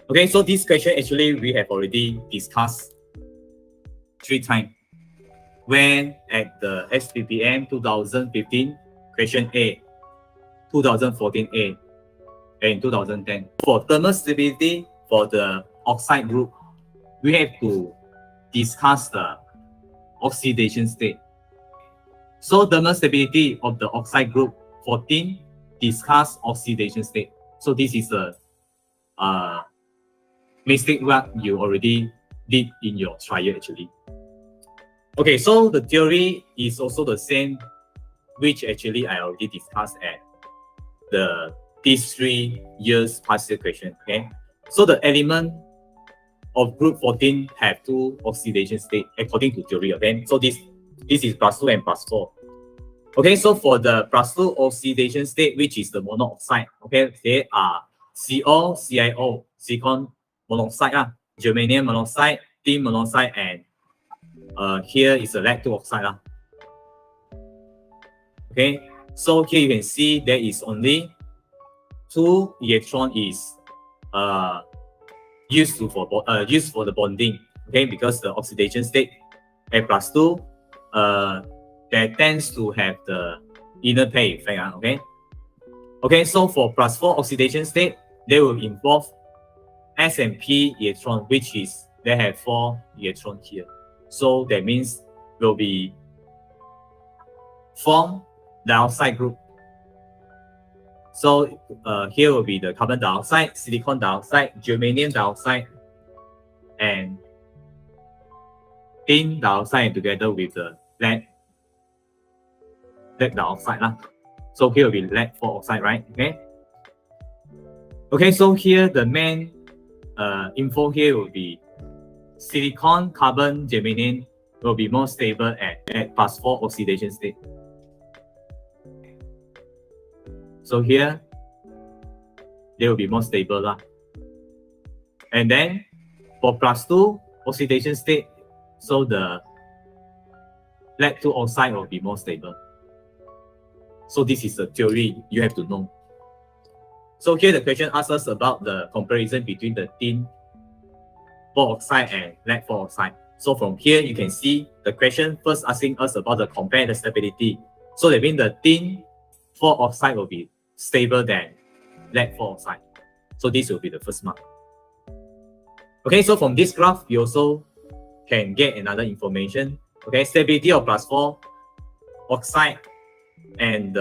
Okay, so this question actually we have already discussed 3 times. When at the STPM 2015, question A, 2014 A, and 2010. For thermal stability for the oxide group, we have to discuss the oxidation state. So thermal stability of the oxide group 14 discuss oxidation state. So this is a mistake what you already did in your trial actually. Okay, so the theory is also the same, which actually I already discussed at these 3 years past year question. Okay, so the element of group 14 have 2 oxidation state according to theory. Okay, so this is +2 and +4. Okay, so for the +2 oxidation state, which is the monoxide, okay, they are CO, CiO, silicon monoxide. germanium monoxide, tin monoxide, and here is a lead 2 oxide lah. Okay, so here you can see there is only 2 electron is used for the bonding. Okay, because the oxidation state at +2 that tends to have the inner pair effect. Okay, so for +4 oxidation state, they will involve S and P electron, which is they have 4 electrons here. So that means will be form dioxide group. So here will be the carbon dioxide, silicon dioxide, germanium dioxide, and tin dioxide together with the lead dioxide lah. So here will be lead 4 oxide, right? Okay, so here the main info here will be silicon, carbon, germanium will be more stable at +4 oxidation state. So here they will be more stable lah. And then for +2 oxidation state, so the lead 2 oxide will be more stable. So this is the theory you have to know. So here the question asks us about the comparison between the tin 4 oxide and lead 4 oxide. So from here you can see the question first asking us about the compare the stability. So that means the tin 4 oxide will be stable than lead 4 oxide. So this will be the first mark. Okay, so from this graph you also can get another information. Okay, stability of +4 oxide and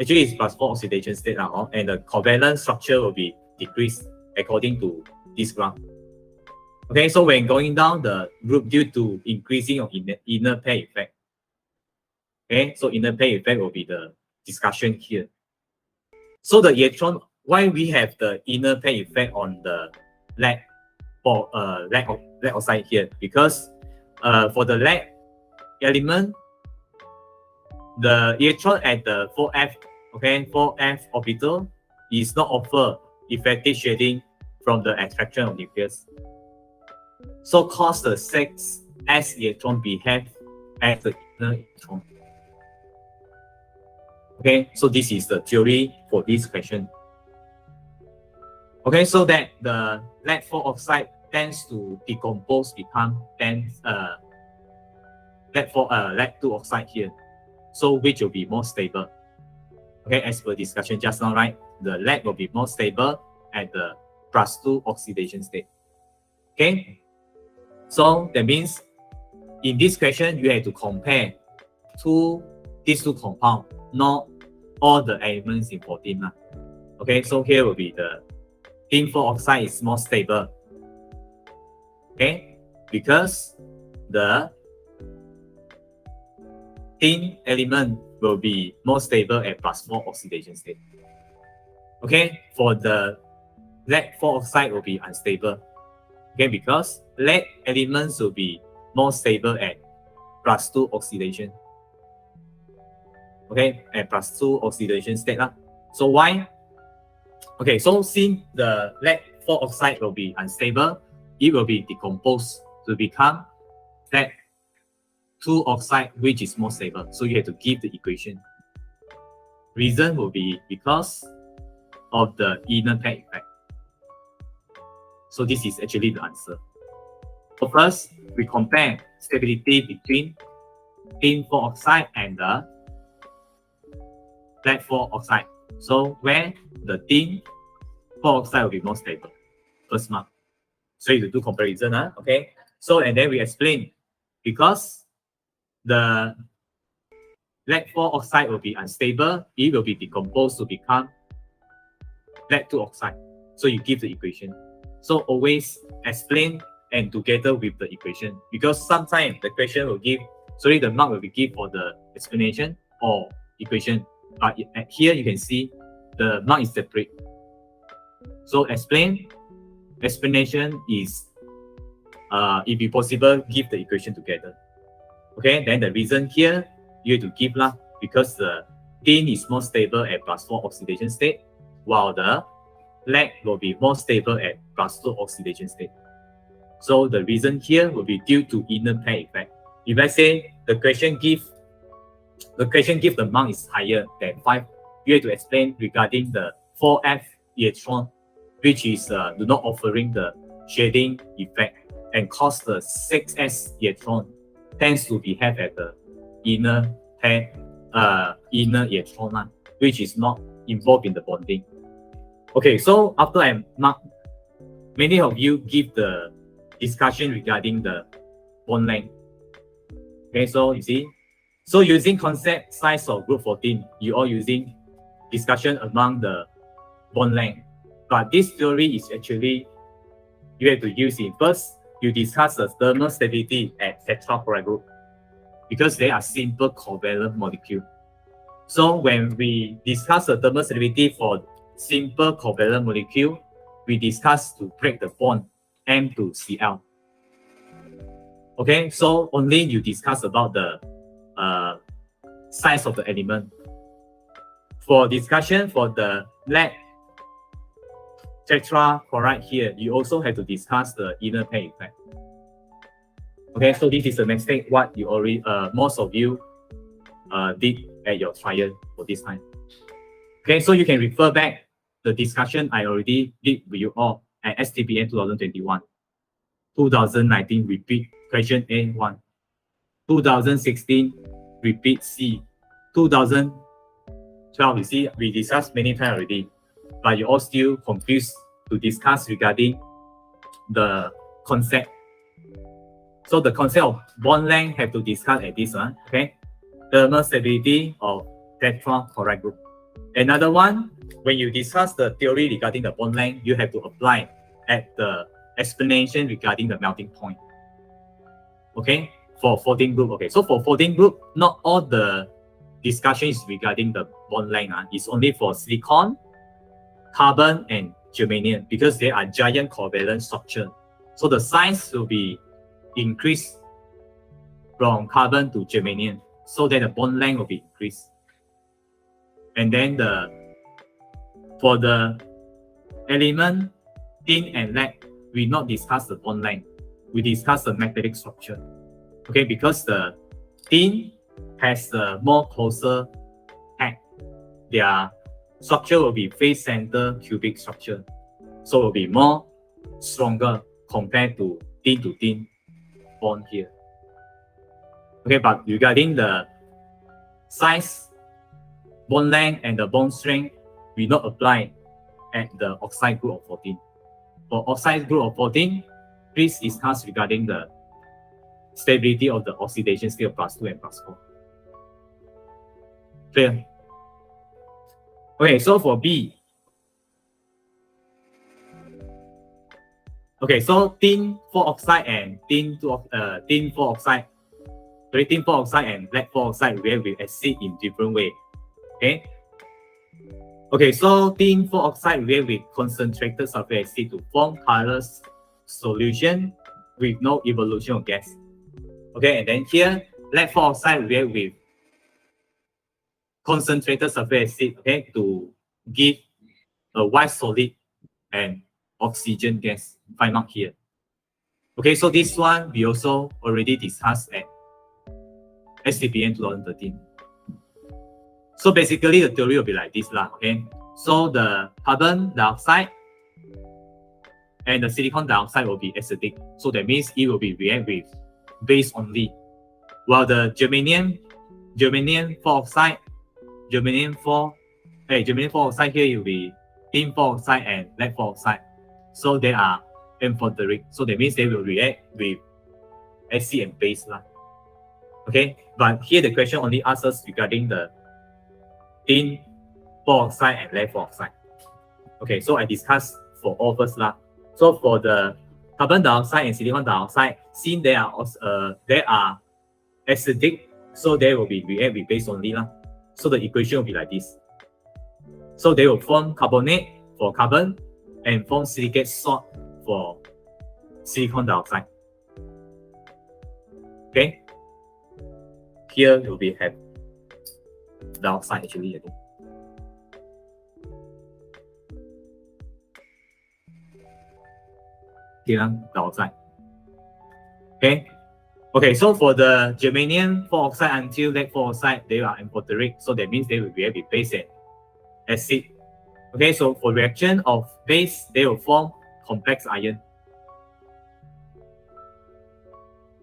actually it's +4 oxidation state now, and the covalent structure will be decreased according to this graph. Okay, so when going down the group due to increasing of inner pair effect. Okay, so inner pair effect will be the discussion here. So the electron, why we have the inner pair effect on the lead for lead oxide here? Because for the lead element, the electron at the 4f, 4f orbital is not offer effective shading from the attraction of nucleus. So cause the 6s electron behave as the inner electron. Okay, so this is the theory for this question. Okay, so that the lead 4 oxide tends to decompose, become lead 2 oxide here. So which will be more stable? Okay, as per discussion just now, right? The lead will be more stable at the +2 oxidation state. Okay, so that means in this question you have to compare these two compounds, not all the elements in 14. Okay, so here will be the tin 4 oxide is more stable. Okay, because the tin element will be more stable at +4 oxidation state. Okay, for the lead 4 oxide will be unstable. Okay, because lead elements will be more stable at +2 oxidation. Okay, at +2 oxidation state lah. So why? Okay, so since the lead 4 oxide will be unstable, it will be decomposed to become lead 2 oxide, which is more stable. So you have to give the equation. Reason will be because of the inner pair effect. So this is actually the answer. So first, we compare stability between tin 4 oxide and the lead 4 oxide. So where the tin 4 oxide will be more stable. First mark. So you do comparison, okay? So and then we explain because the lead 4 oxide will be unstable, it will be decomposed to become lead 2 oxide. So you give the equation. So always explain and together with the equation, because sometimes the question will give, the mark will be given for the explanation or equation. But here you can see the mark is separate. So explanation is, if it's possible, give the equation together. Okay, then the reason here you have to give because the tin is more stable at +4 oxidation state, while the lead will be more stable at +2 oxidation state. So the reason here will be due to inner pair effect. If let's say the question give the amount is higher than 5, you have to explain regarding the 4F electron, which is do not offering the shading effect and cause the 6S electron tends to behave at the inner pair, inner electron line, which is not involved in the bonding. Okay, so after I mark, many of you give the discussion regarding the bond length. Okay, so you see, so using concept size of group 14, you all using discussion among the bond length. But this theory is actually, you have to use it. First, you discuss the thermal stability at tetrachloride group because they are simple covalent molecule. So when we discuss the thermal stability for simple covalent molecule, we discuss to break the bond M to Cl. Okay, so only you discuss about the size of the element. For discussion for the lead tetrachloride here, you also have to discuss the inner pair effect. Okay, so this is the mistake what you already most of you did at your trial for this time. Okay, so you can refer back the discussion I already did with you all at STPM 2021, 2019 repeat question A1, 2016 repeat C, 2012 you see we discussed many times already, but you all still confused to discuss regarding the concept. So the concept of bond length have to discuss at this one, okay? Thermal stability of tetrachloride group. Another one, when you discuss the theory regarding the bond length, you have to apply at the explanation regarding the melting point. Okay, for 14 group. Okay, so for 14 group, not all the discussion is regarding the bond length. It's only for silicon, carbon, and germanium because they are giant covalent structure. So the size will be increased from carbon to germanium, so that the bond length will be increased. And then for the element tin and lead, we not discuss the bond length. We discuss the magnetic structure. Okay, because the tin has a more closer pack. Their structure will be face center cubic structure, so it will be more stronger compared to tin bond here. Okay, but regarding the size, bond length, and the bond strength, we not apply at the oxide group of 14. For oxide group of 14, please discuss regarding the stability of the oxidation state of +2 and +4. Clear? Okay, so for B. Okay, so tin 4 oxide and tin 4 oxide. Tin 4 oxide and lead 4 oxide react with acid in different way. Okay. Okay, so tin 4 oxide react with concentrated sulfuric acid to form colorless solution with no evolution of gas. Okay, and then here lead 4 oxide react with concentrated sulfuric acid, okay, to give a white solid and oxygen gas. 5 mark here. Okay, so this one we also already discussed at STPM 2013. So basically the theory will be like this lah, okay? So the carbon dioxide and the silicon dioxide will be acidic. So that means it will be react with base only. While the germanium 4 oxide, germanium 4 oxide here will be tin 4 oxide and lead 4 oxide. So they are amphoteric. So that means they will react with acid and base lah. Okay, but here the question only asks us regarding the tin 4 oxide and lead 4 oxide. Okay, so I discuss for all first lah. So for the carbon dioxide and silicon dioxide, since they are acidic, so they will be react with base only lah. So the equation will be like this. So they will form carbonate for carbon and form silicate salt for silicon dioxide. Okay. Here will be have dioxide actually, I think. titanium dioxide. Okay, so for the germanium 4 oxide until lead 4 oxide, they are amphoteric, so that means they will be base and acid. Okay, so for reaction of base, they will form complex ion.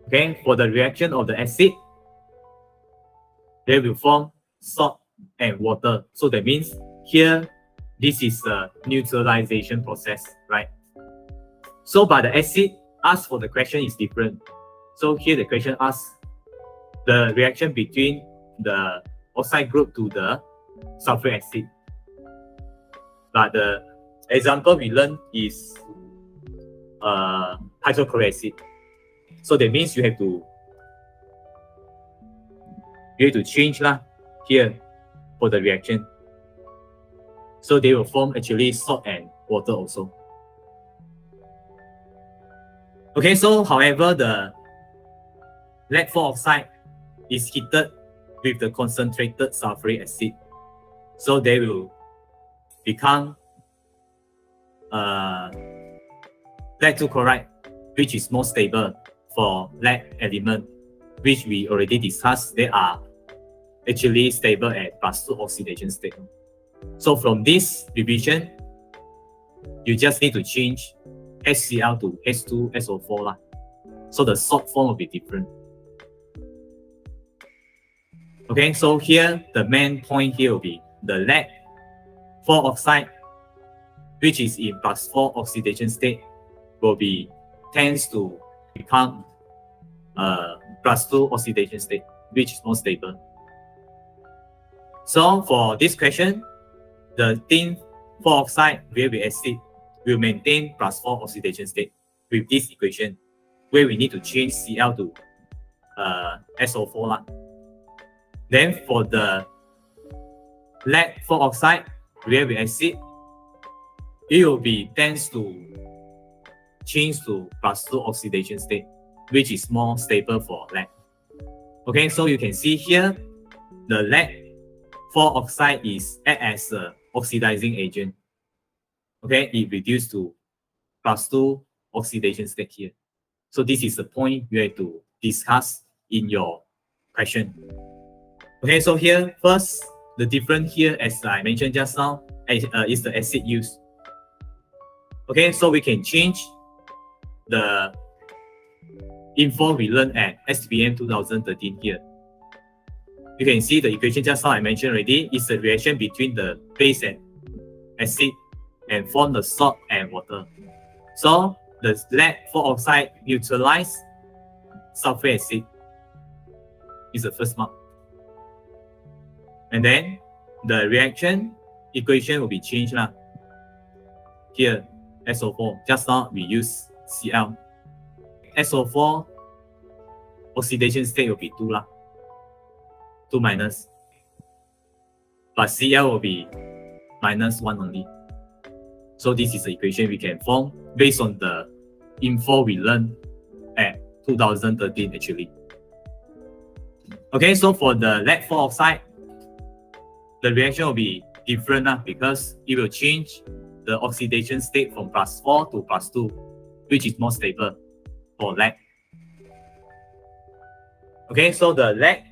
Okay, for the reaction of the acid, they will form salt and water. So that means here, this is a neutralization process, right? So but the acid asked for the question is different. So here the question asks the reaction between the oxide group to the sulfuric acid. But the example we learned is hydrochloric acid. So that means you have to change here for the reaction. So they will form actually salt and water also. Okay, so however, the lead 4 oxide is heated with the concentrated sulfuric acid. So they will become lead 2 chloride, which is more stable for lead element, which we already discussed. They are actually stable at +2 oxidation state. So from this division, you just need to change HCl to H2SO4 So the salt form will be different. Okay, so here the main point here will be the lead 4 oxide, which is in +4 oxidation state, will be tends to become +2 oxidation state, which is more stable. So for this question, the tin 4 oxide with acid will maintain +4 oxidation state with this equation, where we need to change Cl to SO4 Then for the lead 4 oxide with acid, it will be tends to change to +2 oxidation state, which is more stable for lead. Okay, so you can see here the lead 4 oxide is act as an oxidizing agent. Okay, it reduced to +2 oxidation state here. So this is the point you have to discuss in your question. Okay, so here first, the difference here, as I mentioned just now, is the acid used. Okay, so we can change the info we learned at STPM 2013 here. You can see the equation just now I mentioned already is the reaction between the base and acid and form the salt and water. So the lead 4 oxide neutralize sulfuric acid is the first mark. And then the reaction equation will be changed here, SO4. Just now we use Cl. SO4 oxidation state will be 2 2 minus. But Cl will be -1 only. So this is the equation we can form based on the info we learned at 2013 actually. Okay, so for the lead 4 oxide, the reaction will be different because it will change the oxidation state from +4 to +2, which is more stable for lead. Okay, so the lead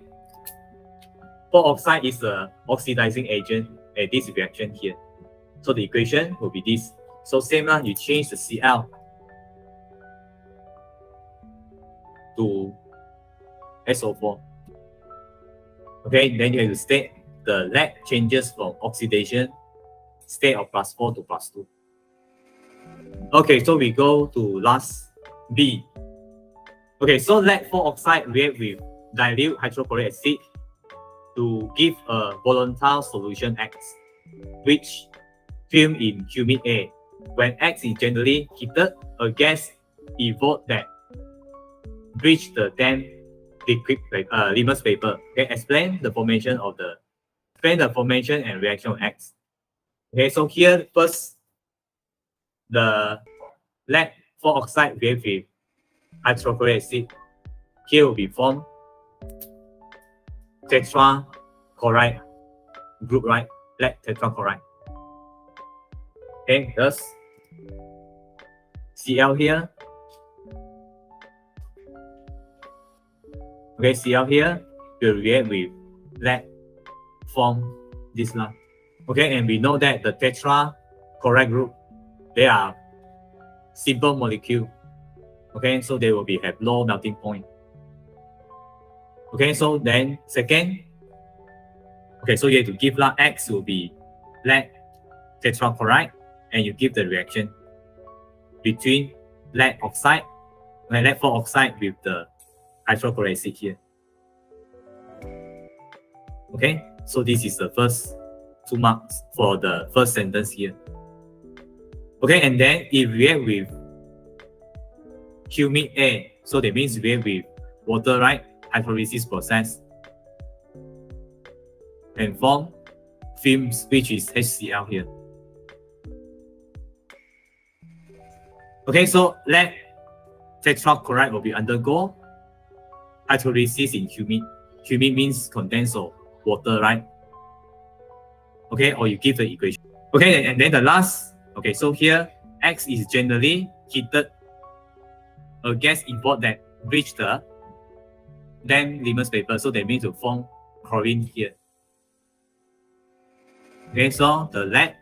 4 oxide is the oxidizing agent at this reaction here. So the equation will be this. So same you change the Cl to SO4. Okay, then you have to state the lead changes from oxidation state of +4 to +2. Okay, so we go to last B. Okay, so lead 4 oxide react with dilute hydrochloric acid to give a volatile solution X, which film in humid air. When X is generally heated, a gas evolved that breach the damp liquid litmus paper. Okay, explain the formation and reaction of X. Okay, so here first, the lead 4 oxide react with hydrochloric acid. Here will be formed tetrachloride group, right? Lead tetrachloride. Okay, thus Cl here Okay, Cl here will react with lead, form this line. Okay, and we know that the tetra chloride group, they are simple molecule. Okay, so they will have low melting point. Okay, so then second, okay, so you have to give X will be lead tetrachloride, and you give the reaction between lead oxide, lead 4 oxide with the hydrochloric acid here. Okay, so this is the first 2 marks for the first sentence here. Okay, and then if react with humid air, so that means react with water, right? Hydrolysis process and form films, which is HCl here. Okay, so lead tetrachloride will be undergo hydrolysis in humid. Humid means condensed of water, right? Okay, or you give the equation. Okay, and then the last, okay, so here X is generally heated a gas import that breach the then litmus paper, so that means to form chlorine here. Okay, so the lead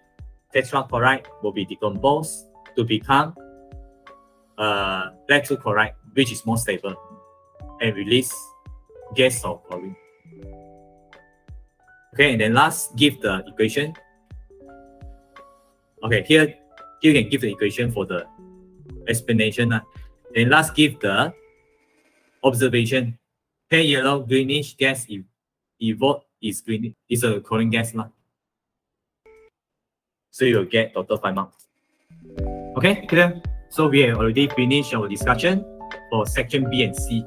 tetrachloride will be decomposed to become lead 2 chloride, which is more stable, and release gas of chlorine. Okay, and then last, give the equation. Okay, here you can give the equation for the explanation. Then last, give the observation. Pale yellow greenish gas evolved is green, is a chlorine gas. So you'll get total 5 marks. Okay, clear? So we have already finished our discussion for section B and C.